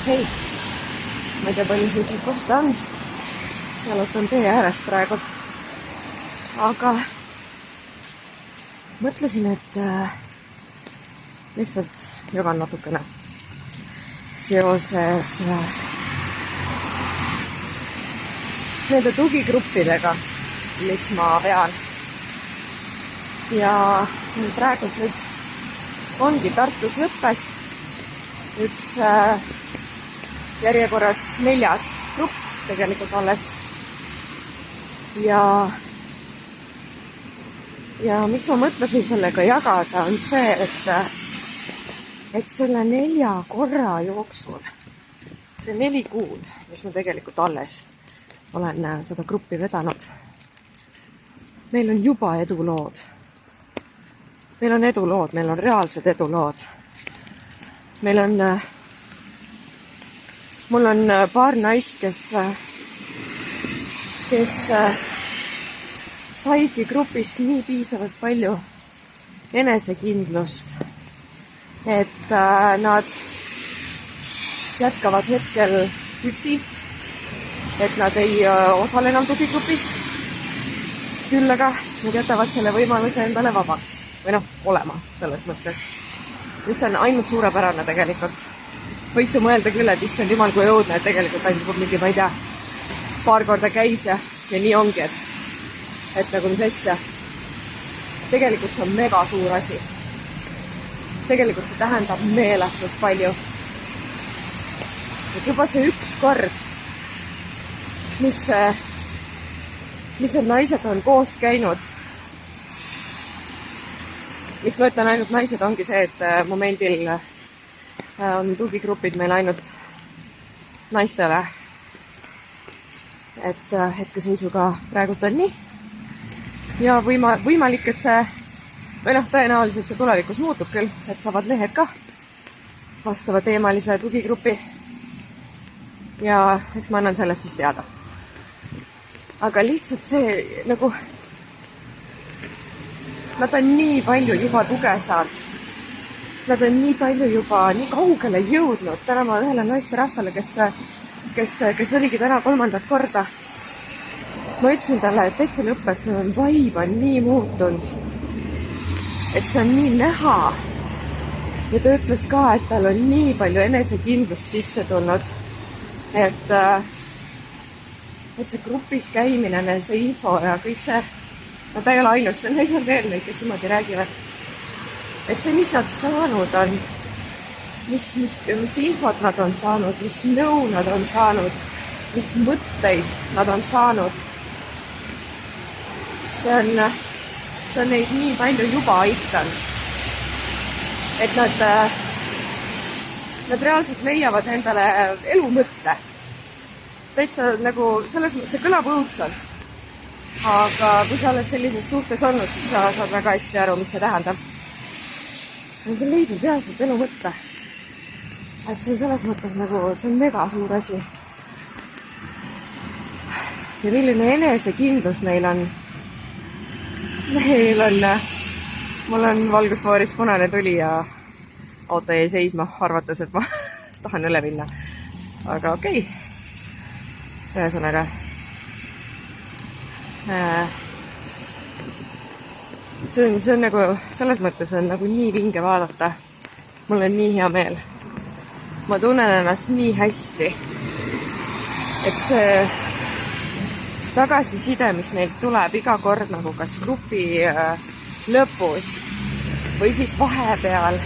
hei, ma ei tea, palju siin kosta on. Jalutan tee äärest praegult. Aga mõtlesin, et lihtsalt jagan natukene seoses nende tugigruppidega, mis ma vean. Ja praegult nüüd ongi Tartus lõppes üks järjekorras 4. grupp tegelikult alles. Ja miks ma mõtlesin sellega jagada, on see, et selle 4 korra jooksul, see 4 kuud, mis ma tegelikult alles olen seda gruppi vedanud, meil on juba edulood. Meil on edulood, meil on reaalsed edulood. Mul on paar naist, kes saigi grupist nii piisavalt palju enesekindlust, et nad jätkavad hetkel üksi, et nad ei osale enam tugigrupis. Küll aga nad jätavad selle võimaluse endale vabaks või olema selles mõttes, mis on ainult suurepärane tegelikult. Võiks ju mõelda küll, et issand jumal kui õudne, et tegelikult ainult mingi, ma ei tea, paar korda käis ja nii ongi, et nagu mis asja. Tegelikult see on mega suur asi. Tegelikult see tähendab meeletult palju. Et juba see üks kord, mis need naised on koos käinud. Miks ma ütlen ainult naised, ongi see, et momendil on tugigrupid meil ainult naistele. Et hetkeseisuga praegult on nii. Ja võimalik, et see, või tõenäoliselt see tulevikus muutub küll, et saavad lehed ka vastava teemalise tugigrupi. Ja eks ma annan sellest siis teada. Aga lihtsalt see nagu, nad on nii palju juba tuge saanud. Nad on nii palju juba nii kaugele jõudnud. Täna ma ühele naisterahvale, kes oligi täna 3. korda. Ma ütlesin talle, et täitsa lõpet, see on vaib on nii muutunud. Et see on nii näha. Ja ta ütles ka, et tal on nii palju enesekindlust sisse tulnud. Et see grupis käimine, see info ja kõik see, ta ei ole ainult, see neid on veel neid, kes niimoodi räägivad. Et see, mis nad saanud on, mis infot nad on saanud, mis nõu nad on saanud, mis mõtteid nad on saanud, see on neid nii palju juba aitanud. Et nad reaalselt leiavad endale elu mõtte. Täitsa nagu, selles mõttes see kõlab õudselt. Aga kui sa oled sellises suhtes olnud, siis sa saad väga hästi aru, mis see tähendab. Nad on leidnud reaalselt elu mõtte. Et see selles mõttes nagu, see on mega suur asi. Ja milline enesekindlus meil on. Mul on valgusfoorist punane tuli ja auto jäi seisma, arvates, et ma tahan üle minna. Aga okei. Ühesõnaga. See on nagu, selles mõttes on nagu nii vinge vaadata. Mul on nii hea meel. Ma tunnen ennast nii hästi. Et see tagasiside, mis neilt tuleb iga kord nagu kas grupi lõpus või siis vahepeal.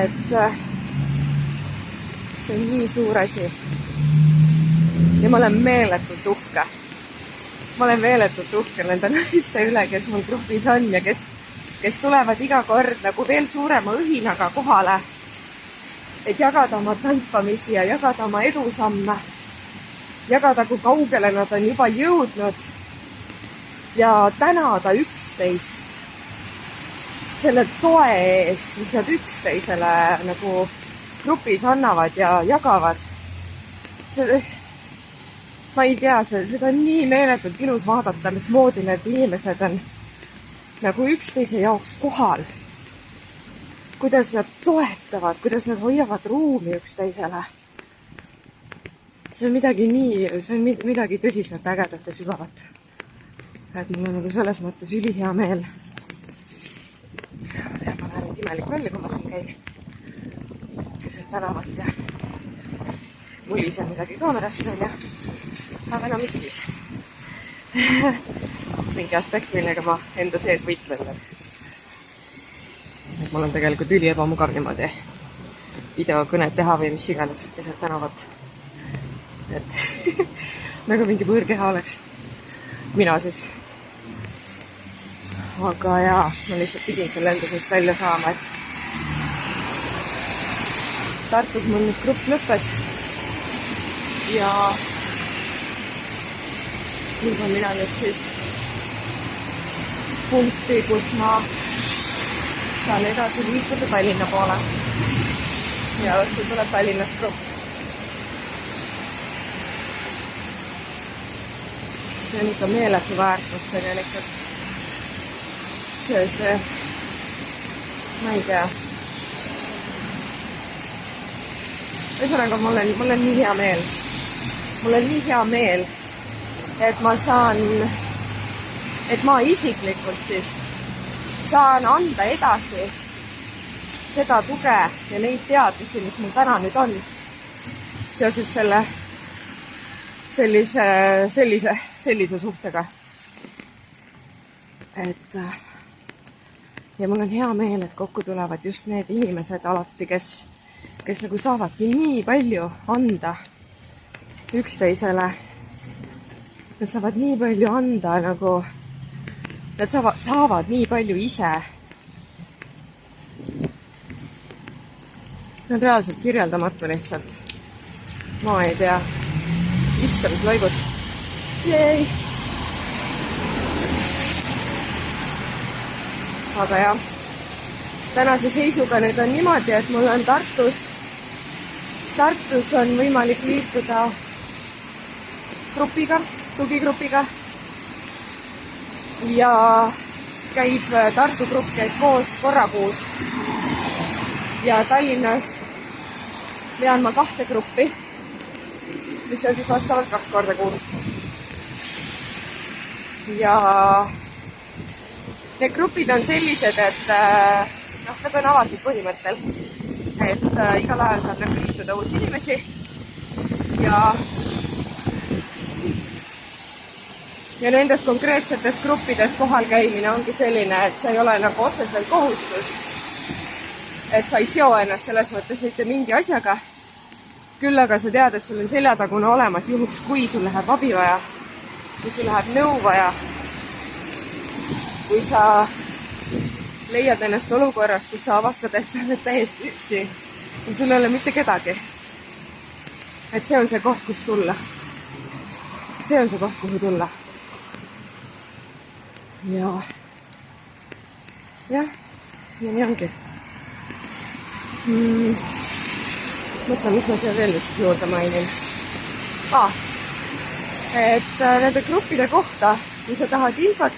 Et see on nii suur asi. Ja ma olen meeletult uhke. Ma olen meeletult uhke nende naiste üle, kes mul grupis on ja kes tulevad iga kord nagu veel suurema õhinaga kohale. Et jagada oma taipamisi ja jagada oma edusamme. Jagada, kui kaugele nad on juba jõudnud ja tänada üksteist selle toe eest, mis nad üksteisele nagu grupis annavad ja jagavad. Ma ei tea, seda on nii meeletult ilus vaadata, mismoodi need inimesed on nagu üksteise jaoks kohal. kuidas nad toetavad, kuidas nad hoiavad ruumi üksteisele. See on midagi tõsiselt ägedat ja sügavat. Et mul on nagu selles mõttes ülihea meel. Ma tean, ma näen nüüd imelik välja, kui ma siin käin. Keset tänavat ja mulisen midagi kaamerast veel ja. Aga no mis siis? Mingi aspekt, millega ma enda sees võitlen. Et mul on tegelikult üli ebamugav niimoodi videokõnet teha või mis iganes keset tänavat. Et nagu mingi võõrkeha oleks. Mina siis. Aga jaa, ma lihtsalt pidin selle enda seest välja saama, et Tartus mul nüüd grupp lõppes ja nüüd on mina nüüd siis punkti, kus ma saan edasi liikuda Tallinna poole ja õhtul tuleb Tallinnas grupp. See on ikka meeletu väärtus tegelikult. See, ma ei tea. Ühesõnaga, mul on nii hea meel. Mul on nii hea meel, et ma saan, et ma isiklikult siis saan anda edasi seda tuge ja neid teadmisi, mis mul täna nüüd on seoses sellise suhtega. Et ja mul on hea meel, et kokku tulevad just need inimesed alati, kes nagu saavadki nii palju anda üksteisele. Nad saavad nii palju anda nagu, nad saavad nii palju ise. See on reaalselt kirjeldamatu lihtsalt. Ma ei tea. Issand loigut. Jäi. Aga jah, tänase seisuga nüüd on niimoodi, et mul on Tartus on võimalik liituda grupiga, tugigrupiga ja Tartu grupp käib koos korra kuus ja Tallinnas vean ma 2 gruppi, mis on siis vastavalt 2 korda kuus ja need grupid on sellised, et nad on avatud põhimõttel, et igal ajal saab nagu liituda uusi inimesi ja nendes konkreetsetes gruppides kohal käimine ongi selline, et see ei ole nagu otseselt kohustus, et sa ei seo ennast selles mõttes mitte mingi asjaga, küll aga sa tead, et sul on seljatagune olemas juhuks, kui sul läheb abi vaja, kui sul läheb nõu vaja, kui sa leiad ennast olukorras, kus sa avastad, et sa oled täiesti üksi ja sul ei ole mitte kedagi. Et see on see koht, kus tulla. See on see koht, kuhu tulla. Ja nii ongi. Mõtlen, mis ma seal veel üks juurde mainin. Et nende gruppide kohta, kui sa tahad infot,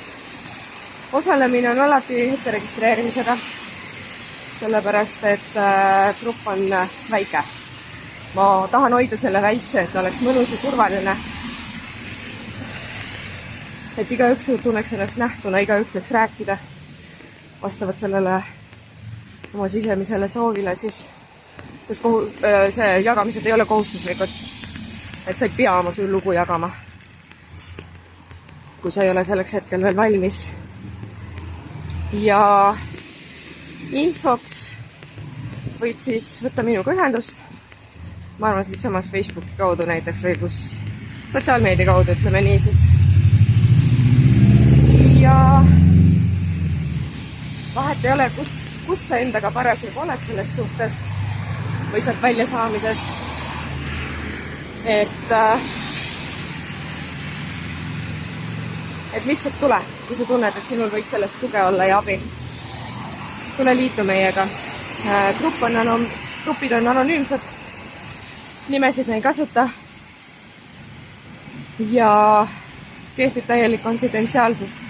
osalemine on alati etteregistreerimisega, sellepärast, et grupp on väike. Ma tahan hoida selle väikse, et oleks mõnus ja turvaline. Et igaüks tunneks ennast nähtuna, igaüks võiks rääkida vastavalt sellele oma sisemisele soovile, siis sest see jagamised ei ole kohustuslikud, et sa ei pea oma lugu jagama, kui sa ei ole selleks hetkel veel valmis. Ja infoks võid siis võtta minuga ühendust. Ma arvan, siit samas Facebooki kaudu näiteks või kus sotsiaalmeedia kaudu, ütleme nii siis. Ja vahet ei ole, kus sa endaga parasjagu oled selles suhtes või sealt väljasaamises. Et lihtsalt tule, kui sa tunned, et sinul võiks sellest tuge olla ja abi. Tule liitu meiega. Grupid on anonüümsed. Nimesid me ei kasuta. Ja kehtib täielik konfidentsiaalsus.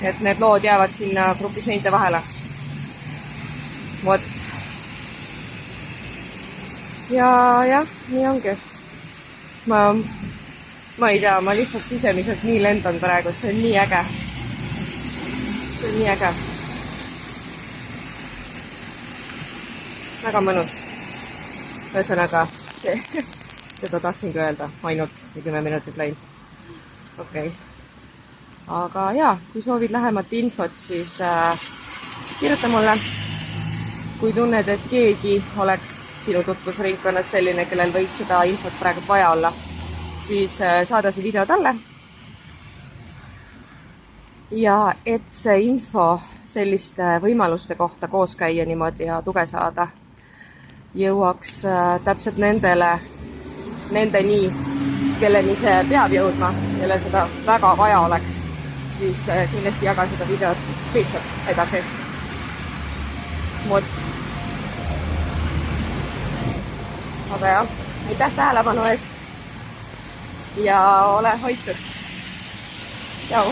Et need lood jäävad sinna grupi seinte vahele. Vot. Ja jah, nii ongi. Ma ei tea, ma lihtsalt sisemiselt nii lendan praegu, et see on nii äge. See on nii äge. Väga mõnus. Ühesõnaga, seda tahtsingi öelda, ainult 10 minutit läinud. Okei. Aga jaa, kui soovid lähemat infot, siis kirjuta mulle. Kui tunned, et keegi oleks sinu tutvusringkonnas selline, kellel võiks seda infot praegu vaja olla, siis saada see video talle. Ja et see info selliste võimaluste kohta koos käia niimoodi ja tuge saada jõuaks täpselt nendeni, kelleni see peab jõudma, kelle seda väga vaja oleks, siis kindlasti jaga seda videot lihtsalt edasi. Vot. Aga jah, aitäh tähelepanu eest ja ole hoitud. Tšau!